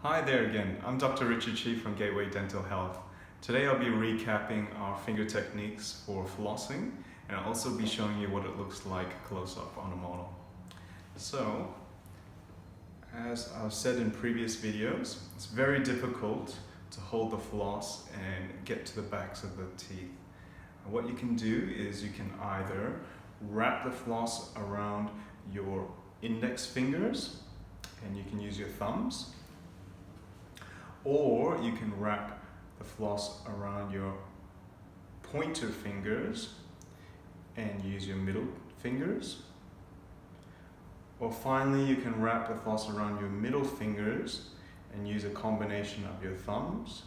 Hi there again, I'm Dr. Richard Chi from Gateway Dental Health. Today I'll be recapping our finger techniques for flossing, and I'll also be showing you what it looks like close up on a model. So, as I've said in previous videos, it's very difficult to hold the floss and get to the backs of the teeth. What you can do is you can either wrap the floss around your index fingers, and you can use your thumbs, or you can wrap the floss around your pointer fingers and use your middle fingers. Or finally, you can wrap the floss around your middle fingers and use a combination of your thumbs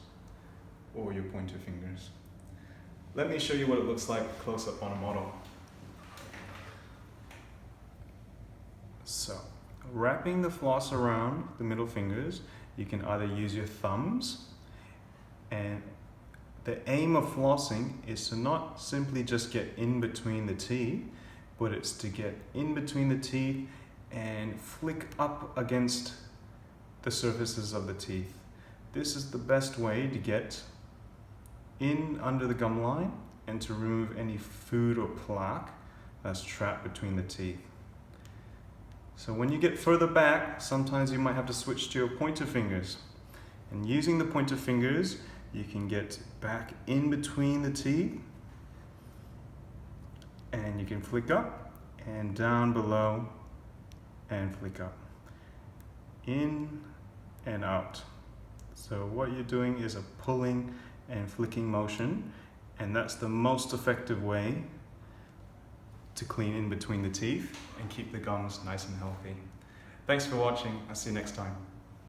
or your pointer fingers. Let me show you what it looks like close up on a model. So, wrapping the floss around the middle fingers, you can either use your thumbs, and the aim of flossing is to not simply just get in between the teeth, but it's to get in between the teeth and flick up against the surfaces of the teeth. This is the best way to get in under the gum line and to remove any food or plaque that's trapped between the teeth. So when you get further back, sometimes you might have to switch to your pointer fingers. And using the pointer fingers, you can get back in between the teeth, and you can flick up and down below and flick up, in and out. So what you're doing is a pulling and flicking motion, and that's the most effective way to clean in between the teeth and keep the gums nice and healthy. Thanks for watching. I'll see you next time.